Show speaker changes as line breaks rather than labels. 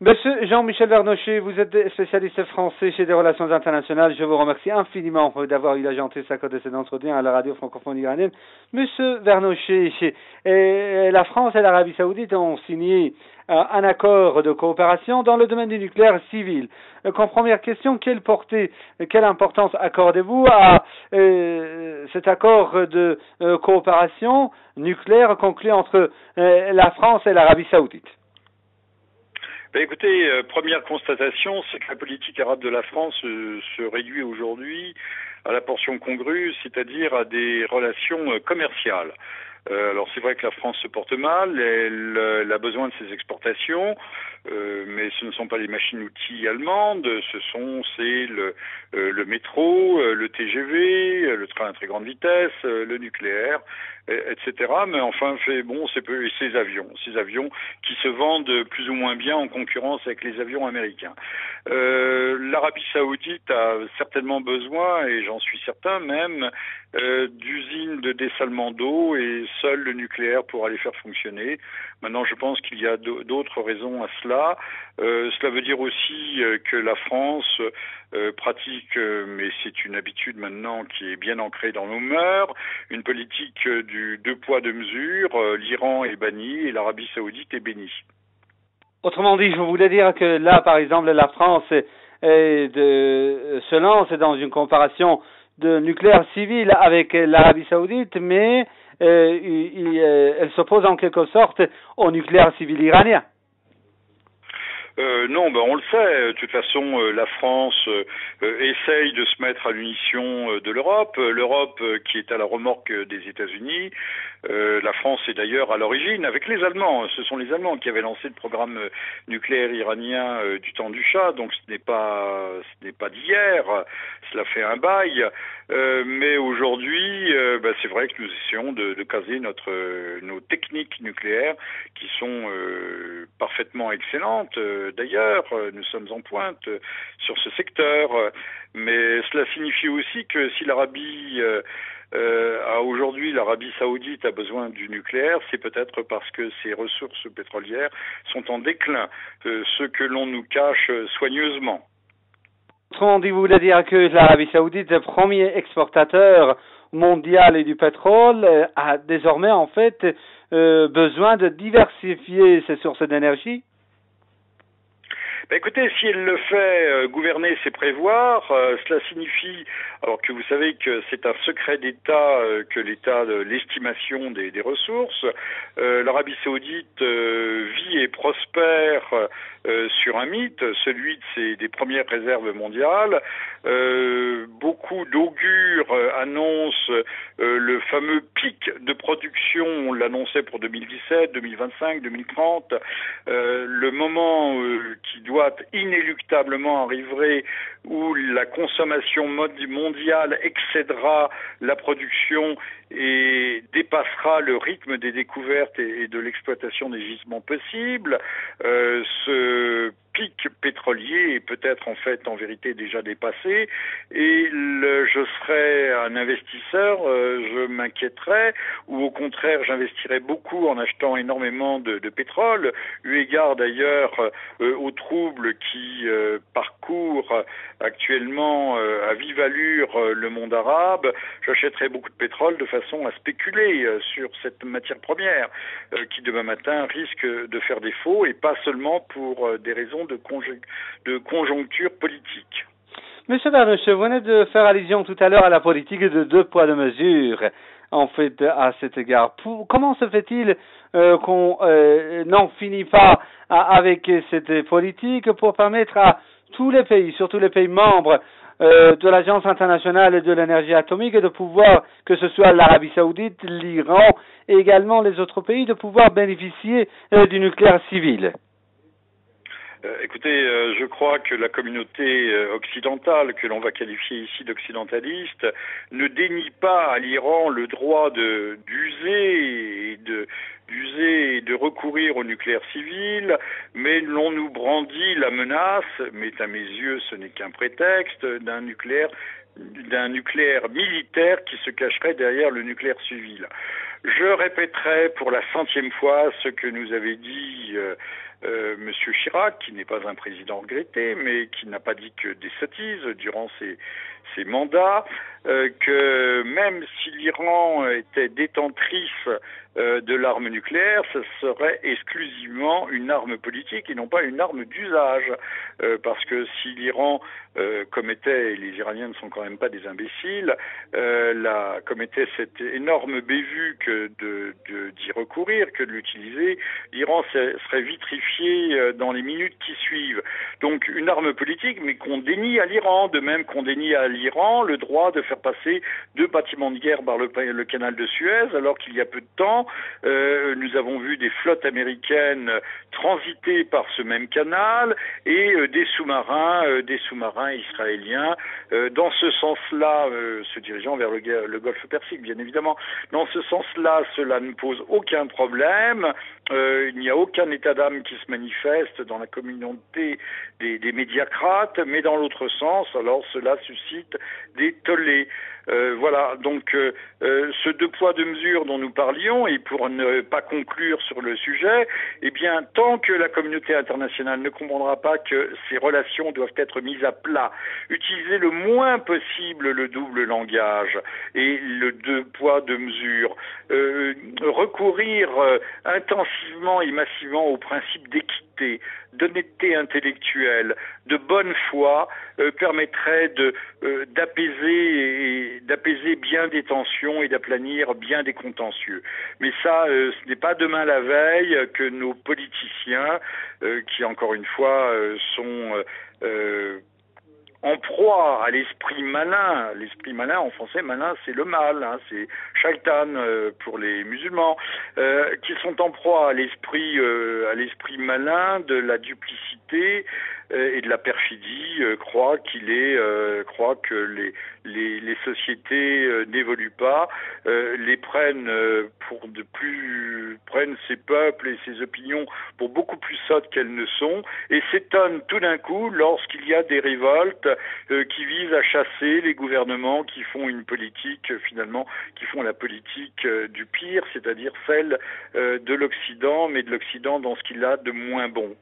Monsieur Jean-Michel Vernochet, vous êtes spécialiste français chez des relations internationales. Je vous remercie infiniment d'avoir eu la gentillesse d'accorder cet entretien à la radio francophone iranienne. Monsieur Vernochet, la France et l'Arabie Saoudite ont signé un accord de coopération dans le domaine du nucléaire civil. Comme première question, quelle portée, quelle importance accordez-vous à cet accord de coopération nucléaire conclu entre la France et l'Arabie Saoudite?
Écoutez, première constatation, c'est que la politique arabe de la France se réduit aujourd'hui à la portion congrue, c'est-à-dire à des relations commerciales. Alors c'est vrai que la France se porte mal, elle a besoin de ses exportations, mais ce ne sont pas les machines-outils allemandes, c'est le métro, le TGV, le train à très grande vitesse, le nucléaire, etc. Mais enfin, c'est ces avions qui se vendent plus ou moins bien en concurrence avec les avions américains. L'Arabie Saoudite a certainement besoin, et j'en suis certain même, d'usines de dessalement d'eau, et seul le nucléaire pourra les faire fonctionner. Maintenant, je pense qu'il y a d'autres raisons à cela. Cela veut dire aussi que la France pratique, mais c'est une habitude maintenant qui est bien ancrée dans nos mœurs, une politique du deux poids deux mesures. L'Iran est banni et l'Arabie Saoudite est bénie.
Autrement dit, je voulais dire que là, par exemple, la France se lance dans une comparaison de nucléaire civil avec l'Arabie Saoudite, mais elle s'oppose en quelque sorte au nucléaire civil iranien.
Non, on le sait. De toute façon, la France essaye de se mettre à l'unisson de l'Europe. L'Europe qui est à la remorque des États-Unis. La France est d'ailleurs à l'origine avec les Allemands. Ce sont les Allemands qui avaient lancé le programme nucléaire iranien du temps du Shah. Donc ce n'est pas d'hier. Cela fait un bail. Mais aujourd'hui, c'est vrai que nous essayons de caser nos techniques nucléaires qui sont parfaitement excellentes. D'ailleurs, nous sommes en pointe sur ce secteur, mais cela signifie aussi que si l'Arabie Saoudite a besoin du nucléaire, c'est peut-être parce que ses ressources pétrolières sont en déclin, ce que l'on nous cache soigneusement.
Autrement dit, vous voulez dire que l'Arabie Saoudite, premier exportateur mondial du pétrole, a désormais en fait besoin de diversifier ses sources d'énergie?
Écoutez, si elle le fait, gouverner c'est prévoir, cela signifie, alors que vous savez que c'est un secret d'État, que l'estimation des ressources, l'Arabie Saoudite vit et prospère sur un mythe, celui des premières réserves mondiales. Beaucoup d'augures annoncent le fameux pic de production, on l'annonçait pour 2017, 2025, 2030, le moment qui doit inéluctablement arriver où la consommation mondiale excédera la production et dépassera le rythme des découvertes et de l'exploitation des gisements possibles. Ce pic pétrolier est peut-être en vérité déjà dépassé, et je serais un investisseur, je m'inquiéterais, ou au contraire j'investirais beaucoup en achetant énormément de pétrole, eu égard d'ailleurs aux troubles qui parcourent actuellement à vive allure le monde arabe. J'achèterais beaucoup de pétrole de façon à spéculer sur cette matière première qui demain matin risque de faire défaut, et pas seulement pour des raisons de conjoncture politique.
Monsieur Vernochet, vous venez de faire allusion tout à l'heure à la politique de deux poids deux mesures, en fait, à cet égard. Comment se fait-il qu'on n'en finit pas avec cette politique pour permettre à tous les pays, surtout les pays membres de l'Agence internationale de l'énergie atomique, de pouvoir, que ce soit l'Arabie Saoudite, l'Iran et également les autres pays, de pouvoir bénéficier du nucléaire civil?
Écoutez, je crois que la communauté occidentale, que l'on va qualifier ici d'occidentaliste, ne dénie pas à l'Iran le droit d'user et de recourir au nucléaire civil, mais l'on nous brandit la menace, mais à mes yeux ce n'est qu'un prétexte, d'un nucléaire militaire qui se cacherait derrière le nucléaire civil. Je répéterai pour la 100e fois ce que nous avait dit Monsieur Chirac, qui n'est pas un président regretté, mais qui n'a pas dit que des sottises durant ses mandats, que même si l'Iran était détentrice de l'arme nucléaire, ce serait exclusivement une arme politique et non pas une arme d'usage, parce que si l'Iran commettait, et les Iraniens ne sont quand même pas des imbéciles, commettait cette énorme bévue que d'y recourir, que de l'utiliser, l'Iran serait vitrifié dans les minutes qui suivent. Donc une arme politique, mais qu'on dénie à l'Iran, de même qu'on dénie à l'Iran le droit de faire passer 2 bâtiments de guerre par le canal de Suez, alors qu'il y a peu de temps, nous avons vu des flottes américaines transiter par ce même canal et des sous-marins israéliens dans ce sens-là, se dirigeant vers le Golfe Persique, bien évidemment. Dans ce sens-là, cela ne pose aucun problème. Il n'y a aucun état d'âme qui se manifeste dans la communauté des médiacrates, mais dans l'autre sens, alors cela suscite des tollés. Voilà, donc ce 2 poids 2 mesures dont nous parlions, et pour ne pas conclure sur le sujet, eh bien, tant que la communauté internationale ne comprendra pas que ces relations doivent être mises à plat, utiliser le moins possible le double langage et le 2 poids 2 mesures, recourir intensivement et massivement au principe d'équité, d'honnêteté intellectuelle, de bonne foi, permettrait d'apaiser bien des tensions et d'aplanir bien des contentieux. Mais ça, ce n'est pas demain la veille que nos politiciens, qui encore une fois sont en proie à l'esprit malin. L'esprit malin, en français, malin, c'est le mal, hein, c'est shaitan pour les musulmans, qui sont en proie à l'esprit malin de la duplicité et de la perfidie, croient que les sociétés n'évoluent pas, les prennent prennent ces peuples et ces opinions pour beaucoup plus sottes qu'elles ne sont, et s'étonnent tout d'un coup lorsqu'il y a des révoltes qui visent à chasser les gouvernements qui font une politique finalement, qui font la politique du pire, c'est-à-dire celle de l'Occident, mais de l'Occident dans ce qu'il a de moins bon.